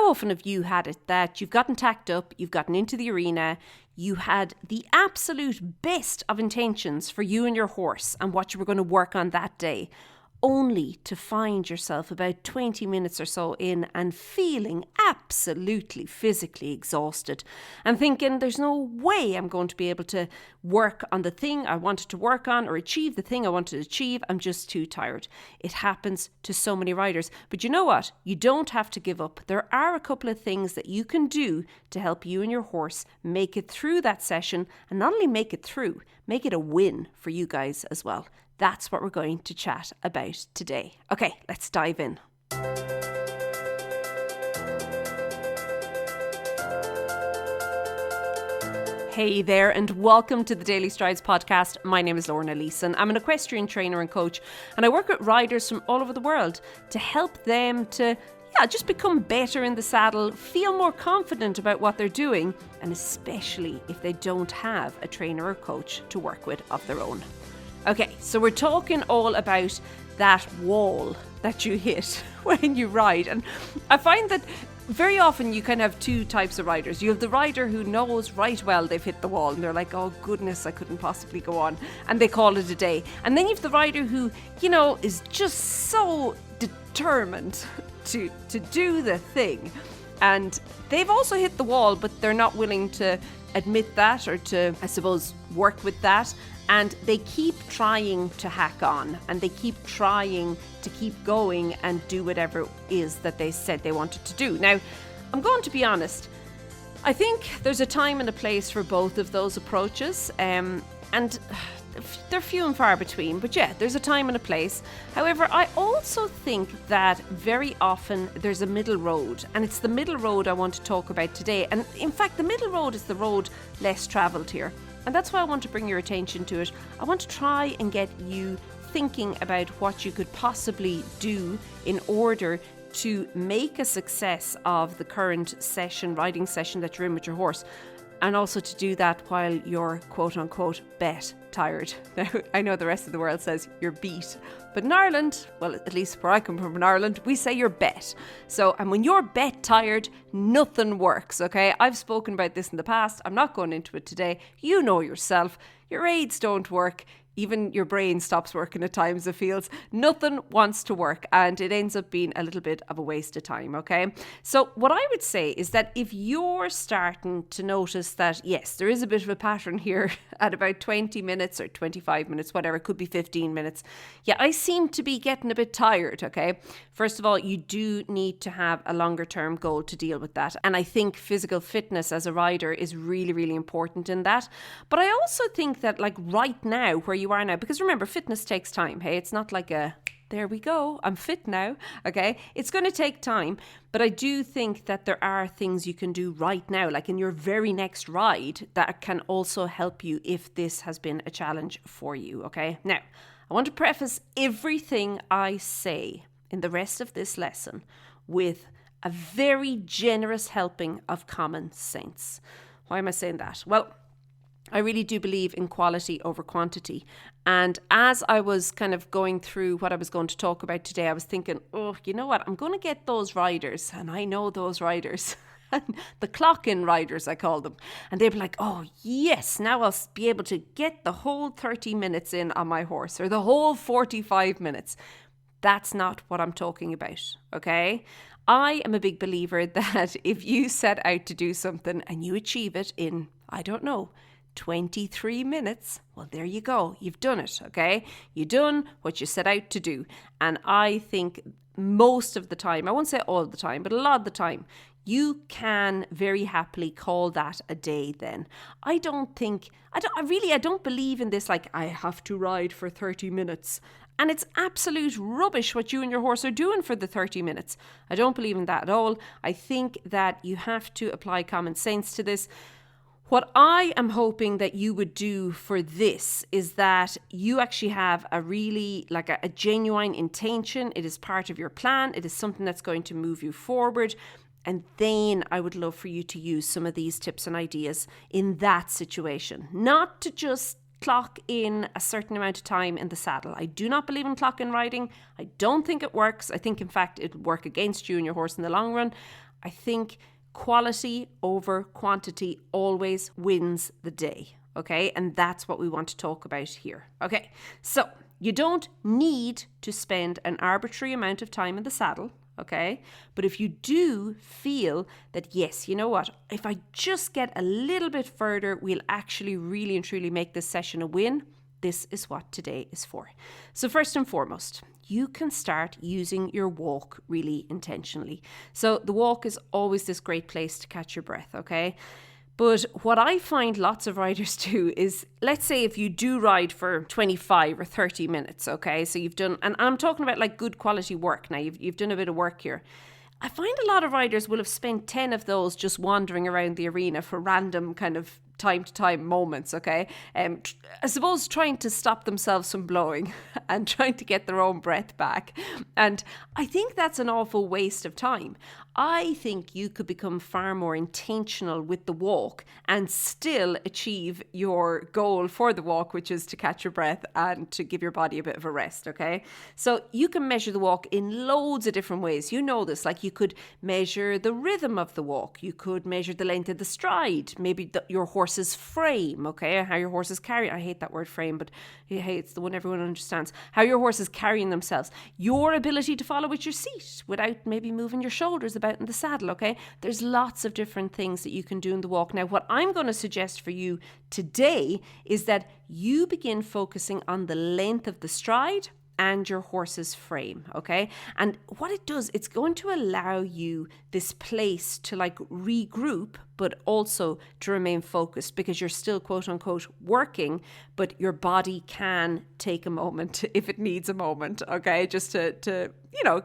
How often have you had it that you've gotten tacked up, you've gotten into the arena, you had the absolute best of intentions for you and your horse and what you were going to work on that day, only to find yourself about 20 minutes or so in and feeling absolutely physically exhausted and thinking there's no way I'm going to be able to work on the thing I wanted to work on or achieve the thing I wanted to achieve. I'm just too tired. It happens to so many riders. But you know what? You don't have to give up. There are a couple of things that you can do to help you and your horse make it through that session, and not only make it through, make it a win for you guys as well. That's what we're going to chat about today. Okay, let's dive in. Hey there, and welcome to the Daily Strides podcast. My name is Lorna Leeson. I'm an equestrian trainer and coach, and I work with riders from all over the world to help them to just become better in the saddle, feel more confident about what they're doing, and especially if they don't have a trainer or coach to work with of their own. Okay, so we're talking all about that wall that you hit when you ride. And I find that very often you can have two types of riders. You have the rider who knows right well they've hit the wall and they're like, oh goodness, I couldn't possibly go on. And they call it a day. And then you have the rider who, is just so determined to do the thing. And they've also hit the wall, but they're not willing to admit that or to, I suppose, work with that. And they keep trying to hack on and they keep trying to keep going and do whatever it is that they said they wanted to do. Now, I'm going to be honest. I think there's a time and a place for both of those approaches. And they're few and far between. But yeah, there's a time and a place. However, I also think that very often there's a middle road. And it's the middle road I want to talk about today. And in fact, the middle road is the road less travelled here. And that's why I want to bring your attention to it. I want to try and get you thinking about what you could possibly do in order to make a success of the current riding session that you're in with your horse. And also to do that while you're quote unquote tired. Now, I know the rest of the world says you're beat. But in Ireland, well, at least where I come from in Ireland, we say you're bet. So, and when you're bet tired, nothing works, okay? I've spoken about this in the past. I'm not going into it today. You know yourself. Your aids don't work. Even your brain stops working at times, it feels. Nothing wants to work and it ends up being a little bit of a waste of time, okay? So what I would say is that if you're starting to notice that, yes, there is a bit of a pattern here at about 20 minutes or 25 minutes, whatever, it could be 15 minutes. Yeah, I seem to be getting a bit tired, okay? First of all, you do need to have a longer term goal to deal with that. And I think physical fitness as a rider is really, really important in that. But I also think that like right now, where you are now, because remember, fitness takes time. Hey, it's not like there we go, I'm fit now. Okay, it's going to take time, but I do think that there are things you can do right now, like in your very next ride, that can also help you if this has been a challenge for you. Okay, now I want to preface everything I say in the rest of this lesson with a very generous helping of common sense. Why am I saying that? Well, I really do believe in quality over quantity. And as I was kind of going through what I was going to talk about today, I was thinking, oh, you know what? I'm going to get those riders, and I know those riders, the clock-in riders, I call them. And they'd be like, oh, yes, now I'll be able to get the whole 30 minutes in on my horse or the whole 45 minutes. That's not what I'm talking about, okay? I am a big believer that if you set out to do something and you achieve it in, I don't know, 23 minutes, well, there you go. You've done it, okay? You've done what you set out to do. And I think most of the time, I won't say all the time, but a lot of the time, you can very happily call that a day then. I don't believe in this, like, I have to ride for 30 minutes. And it's absolute rubbish what you and your horse are doing for the 30 minutes. I don't believe in that at all. I think that you have to apply common sense to this. What I am hoping that you would do for this is that you actually have a really, like a genuine intention. It is part of your plan. It is something that's going to move you forward. And then I would love for you to use some of these tips and ideas in that situation. Not to just clock in a certain amount of time in the saddle. I do not believe in clock in riding. I don't think it works. I think, in fact, it would work against you and your horse in the long run. I think quality over quantity always wins the day, okay? And that's what we want to talk about here, okay? So you don't need to spend an arbitrary amount of time in the saddle, okay? But if you do feel that, yes, you know what, if I just get a little bit further, we'll actually really and truly make this session a win, this is what today is for. So first and foremost, you can start using your walk really intentionally. So the walk is always this great place to catch your breath, okay? But what I find lots of riders do is, let's say if you do ride for 25 or 30 minutes, okay? So you've done, and I'm talking about like good quality work now, you've done a bit of work here. I find a lot of riders will have spent 10 of those just wandering around the arena for random kind of time to time moments, okay? I suppose trying to stop themselves from blowing and trying to get their own breath back. And I think that's an awful waste of time. I think you could become far more intentional with the walk and still achieve your goal for the walk, which is to catch your breath and to give your body a bit of a rest, okay? So you can measure the walk in loads of different ways. You know this, like you could measure the rhythm of the walk. You could measure the length of the stride, maybe your horse's frame, okay? How your horse is carrying. I hate that word frame, but hey, it's the one everyone understands. How your horse is carrying themselves. Your ability to follow with your seat without maybe moving your shoulders about in the saddle, okay? There's lots of different things that you can do in the walk. Now, what I'm going to suggest for you today is that you begin focusing on the length of the stride and your horse's frame, okay? And what it does, it's going to allow you this place to like regroup, but also to remain focused because you're still quote unquote working, but your body can take a moment if it needs a moment, okay? Just to you know,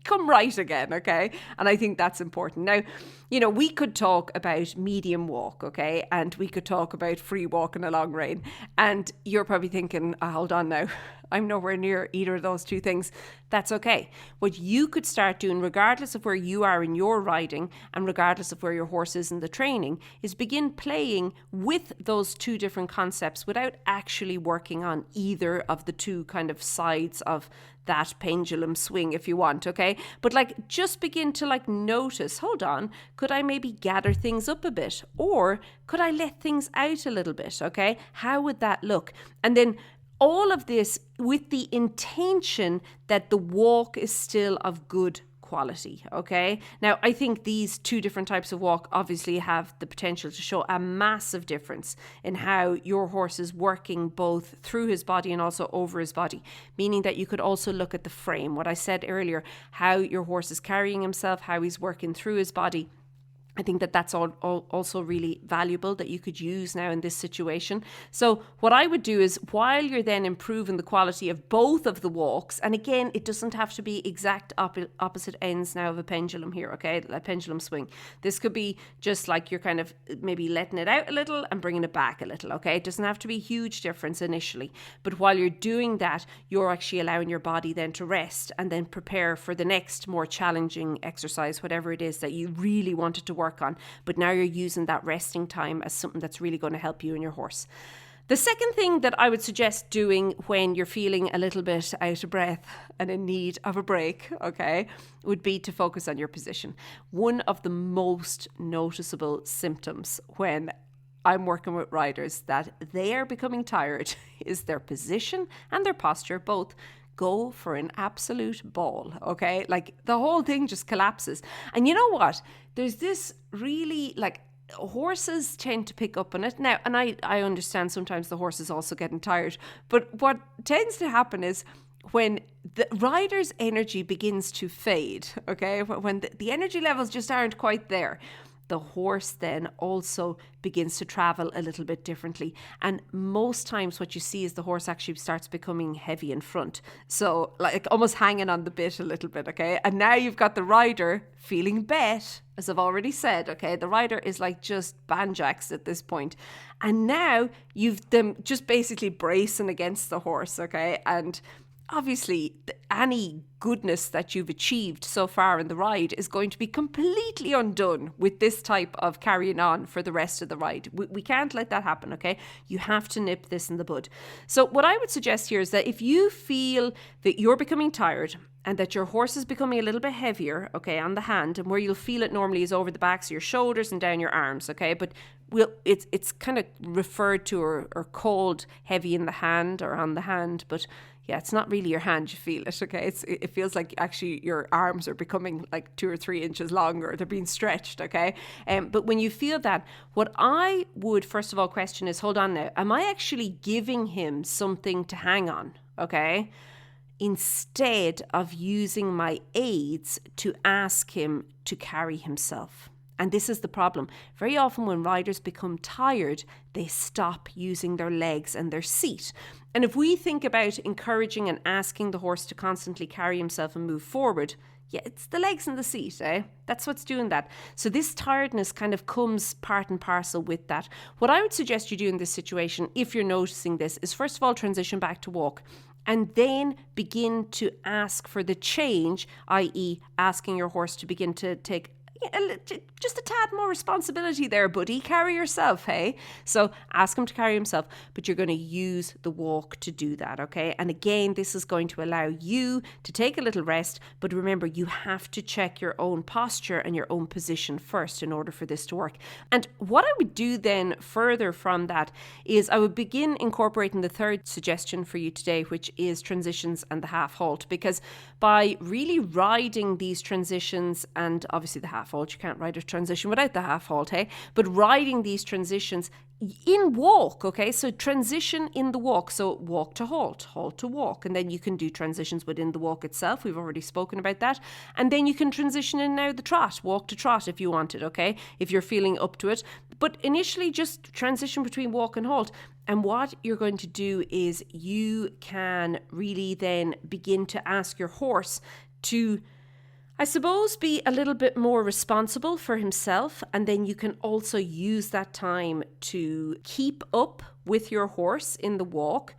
come right again, okay? And I think that's important. Now, you know, we could talk about medium walk, okay? And we could talk about free walk in a long rein. And you're probably thinking, hold on now, I'm nowhere near either of those two things. That's okay. What you could start doing, regardless of where you are in your riding and regardless of where your horse is in the training, is begin playing with those two different concepts without actually working on either of the two kind of sides of that pendulum swing, if you want, okay? But like just begin to like notice, hold on, could I maybe gather things up a bit? Or could I let things out a little bit, okay? How would that look? And then all of this with the intention that the walk is still of good quality, okay? Now, I think these two different types of walk obviously have the potential to show a massive difference in how your horse is working both through his body and also over his body, meaning that you could also look at the frame, what I said earlier, how your horse is carrying himself, how he's working through his body. I think that that's also really valuable that you could use now in this situation. So what I would do is while you're then improving the quality of both of the walks, and again, it doesn't have to be exact opposite ends now of a pendulum here, okay? A pendulum swing. This could be just like you're kind of maybe letting it out a little and bringing it back a little, okay? It doesn't have to be a huge difference initially. But while you're doing that, you're actually allowing your body then to rest and then prepare for the next more challenging exercise, whatever it is that you really wanted to work on, but now you're using that resting time as something that's really going to help you and your horse. The second thing that I would suggest doing when you're feeling a little bit out of breath and in need of a break, okay, would be to focus on your position. One of the most noticeable symptoms when I'm working with riders that they are becoming tired is their position and their posture both go for an absolute ball, okay? Like the whole thing just collapses. And you know what? There's this really like horses tend to pick up on it. Now, and I understand sometimes the horse is also getting tired, but what tends to happen is when the rider's energy begins to fade, okay? When the energy levels just aren't quite there, the horse then also begins to travel a little bit differently. And most times what you see is the horse actually starts becoming heavy in front. So like almost hanging on the bit a little bit, okay? And now you've got the rider feeling bet, as I've already said, okay? The rider is like just banjaxed at this point. And now you've them just basically bracing against the horse, okay? And obviously any goodness that you've achieved so far in the ride is going to be completely undone with this type of carrying on for the rest of the ride. We can't let that happen, okay? You have to nip this in the bud. So what I would suggest here is that if you feel that you're becoming tired and that your horse is becoming a little bit heavier, okay, on the hand, and where you'll feel it normally is over the backs of your shoulders and down your arms, okay? But it's kind of referred to or called heavy in the hand or on the hand, but yeah, it's not really your hand, you feel it, okay? It feels like actually your arms are becoming like 2 or 3 inches longer. They're being stretched, okay? But when you feel that, what I would first of all question is, hold on now, am I actually giving him something to hang on, okay? Instead of using my aids to ask him to carry himself. And this is the problem. Very often when riders become tired, they stop using their legs and their seat. And if we think about encouraging and asking the horse to constantly carry himself and move forward, yeah, it's the legs and the seat, eh? That's what's doing that. So this tiredness kind of comes part and parcel with that. What I would suggest you do in this situation, if you're noticing this, is first of all transition back to walk. And then begin to ask for the change, i.e. asking your horse to begin to take just a tad more responsibility there, buddy. Carry yourself, hey? So ask him to carry himself, but you're going to use the walk to do that, okay? And again, this is going to allow you to take a little rest, but remember, you have to check your own posture and your own position first in order for this to work. And what I would do then further from that is I would begin incorporating the third suggestion for you today, which is transitions and the half halt, because by really riding these transitions and obviously the half halt, you can't ride a transition without the half halt, hey? But riding these transitions in walk, okay? So transition in the walk. So walk to halt, halt to walk. And then you can do transitions within the walk itself. We've already spoken about that. And then you can transition in now the trot, walk to trot if you wanted, okay? If you're feeling up to it. But initially just transition between walk and halt. And what you're going to do is you can really then begin to ask your horse to, I suppose, be a little bit more responsible for himself. And then you can also use that time to keep up with your horse in the walk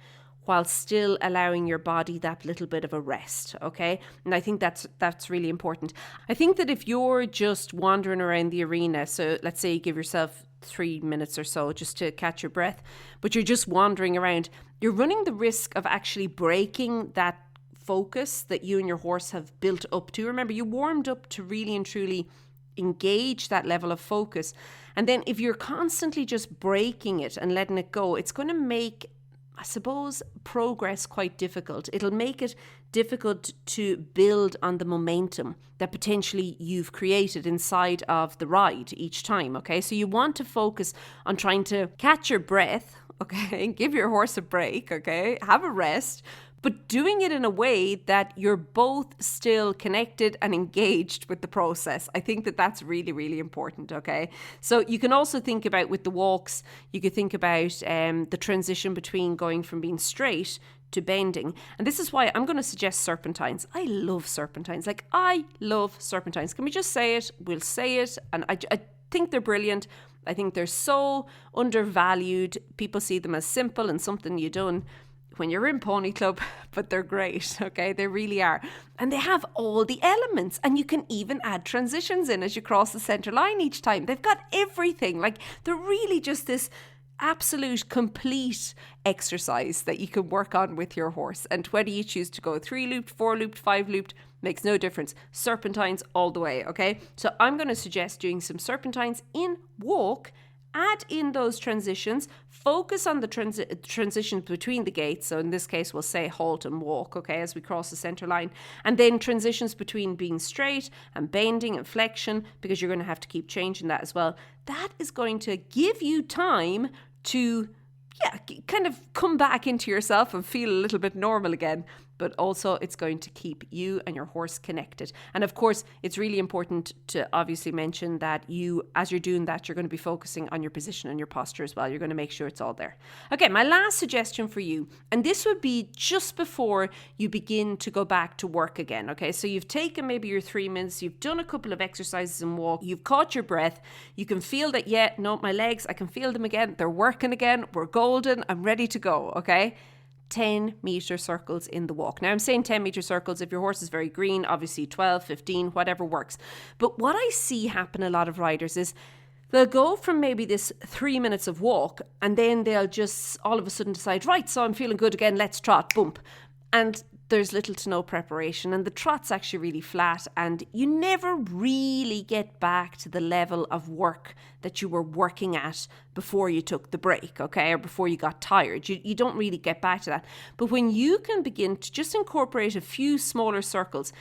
while still allowing your body that little bit of a rest, okay? And I think that's really important. I think that if you're just wandering around the arena, so let's say you give yourself 3 minutes or so just to catch your breath, but you're just wandering around, you're running the risk of actually breaking that focus that you and your horse have built up to. Remember, you warmed up to really and truly engage that level of focus. And then if you're constantly just breaking it and letting it go, it's going to make, I suppose, progress quite difficult. It'll make it difficult to build on the momentum that potentially you've created inside of the ride each time, okay? So you want to focus on trying to catch your breath, okay? Give your horse a break, okay? Have a rest, but doing it in a way that you're both still connected and engaged with the process. I think that that's really, really important, okay? So you can also think about with the walks, you could think about the transition between going from being straight to bending. And this is why I'm going to suggest serpentines. I love serpentines. Like, I love serpentines. Can we just say it? We'll say it. And I think they're brilliant. I think they're so undervalued. People see them as simple and something you done when you're in Pony Club, but they're great, okay? They really are. And they have all the elements, and you can even add transitions in as you cross the center line each time. They've got everything. Like, they're really just this absolute complete exercise that you can work on with your horse. And whether you choose to go 3-looped, 4-looped, 5-looped, makes no difference. Serpentines all the way, okay? So I'm going to suggest doing some serpentines in walk. Add in those transitions, focus on the transitions between the gaits. So in this case, we'll say halt and walk, okay, as we cross the center line. And then transitions between being straight and bending and flexion, because you're going to have to keep changing that as well. That is going to give you time to, kind of come back into yourself and feel a little bit normal again. But also it's going to keep you and your horse connected. And of course, it's really important to obviously mention that you, as you're doing that, you're going to be focusing on your position and your posture as well. You're going to make sure it's all there. Okay, my last suggestion for you, and this would be just before you begin to go back to work again, okay? So you've taken maybe your 3 minutes, you've done a couple of exercises and walk, you've caught your breath, you can feel that, my legs, I can feel them again, they're working again, we're golden, I'm ready to go, okay? 10-meter circles in the walk. Now I'm saying 10-meter circles. If your horse is very green, obviously 12, 15, whatever works. But what I see happen a lot of riders is they'll go from maybe this 3 minutes of walk and then they'll just all of a sudden decide, right, so I'm feeling good again, let's trot, boom. And there's little to no preparation and the trot's actually really flat and you never really get back to the level of work that you were working at before you took the break, okay, or before you got tired. You don't really get back to that. But when you can begin to just incorporate a few smaller circles,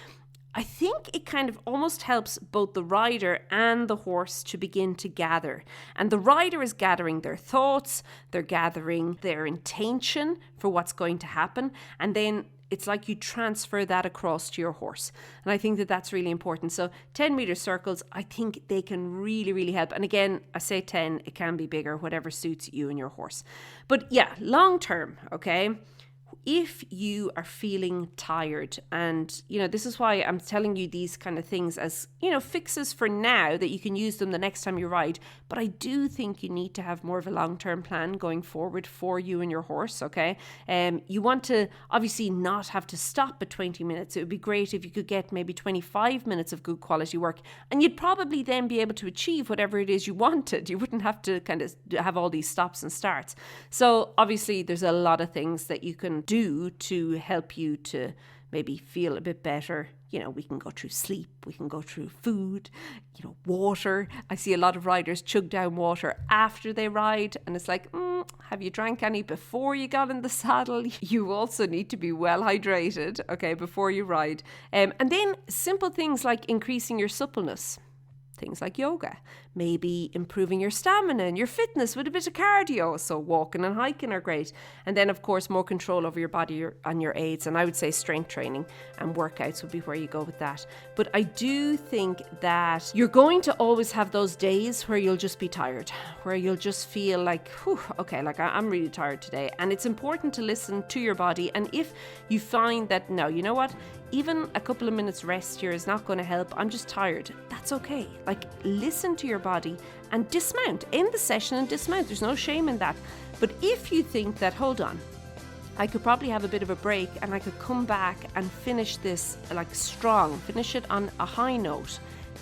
I think it kind of almost helps both the rider and the horse to begin to gather. And the rider is gathering their thoughts, they're gathering their intention for what's going to happen, and then it's like you transfer that across to your horse. And I think that that's really important. So 10-meter circles, I think they can really, really help. And again, I say 10, it can be bigger, whatever suits you and your horse. But yeah, long term, okay? If you are feeling tired, and this is why I'm telling you these kind of things as fixes for now that you can use them the next time you ride, but I do think you need to have more of a long-term plan going forward for you and your horse, okay? You want to obviously not have to stop at 20 minutes. It would be great if you could get maybe 25 minutes of good quality work, and you'd probably then be able to achieve whatever it is you wanted. You wouldn't have to kind of have all these stops and starts. So obviously there's a lot of things that you can do to help you to maybe feel a bit better. We can go through sleep, we can go through food, water. I see a lot of riders chug down water after they ride, and it's like, have you drank any before you got in the saddle? You also need to be well hydrated, okay, before you ride. And then simple things like increasing your suppleness. Things like yoga, maybe improving your stamina and your fitness with a bit of cardio. So walking and hiking are great. And then, of course, more control over your body and your aids. And I would say strength training and workouts would be where you go with that. But I do think that you're going to always have those days where you'll just be tired, where you'll just feel like, okay, like I'm really tired today. And it's important to listen to your body. And if you find that, no, you know what? Even a couple of minutes rest here is not going to help. I'm just tired. That's okay. Like, listen to your body and dismount. End the session and dismount. There's no shame in that. But if you think that, hold on, I could probably have a bit of a break and I could come back and finish this like strong, finish it on a high note,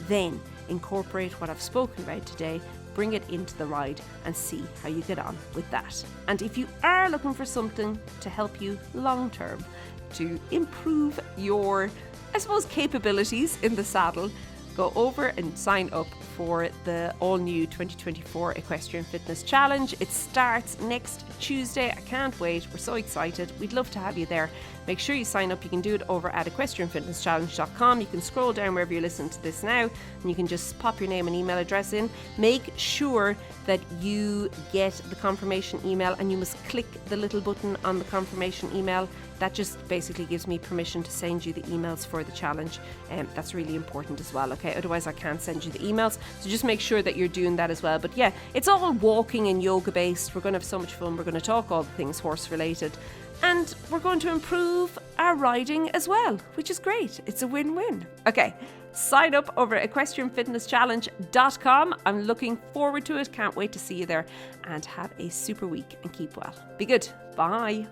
then incorporate what I've spoken about today, bring it into the ride and see how you get on with that. And if you are looking for something to help you long term, to improve your, I suppose, capabilities in the saddle, go over and sign up for the all-new 2024 Equestrian Fitness Challenge. It starts next Tuesday. I can't wait. We're so excited. We'd love to have you there. Make sure you sign up. You can do it over at equestrianfitnesschallenge.com. You can scroll down wherever you listen to this now and you can just pop your name and email address in. Make sure that you get the confirmation email and you must click the little button on the confirmation email. That just basically gives me permission to send you the emails for the challenge. That's really important as well, okay? Otherwise I can't send you the emails. So just make sure that you're doing that as well. But yeah, it's all walking and yoga based. We're going to have so much fun. We're going to talk all the things horse related. And we're going to improve our riding as well, which is great. It's a win-win. Okay, sign up over at equestrianfitnesschallenge.com. I'm looking forward to it. Can't wait to see you there. And have a super week and keep well. Be good. Bye.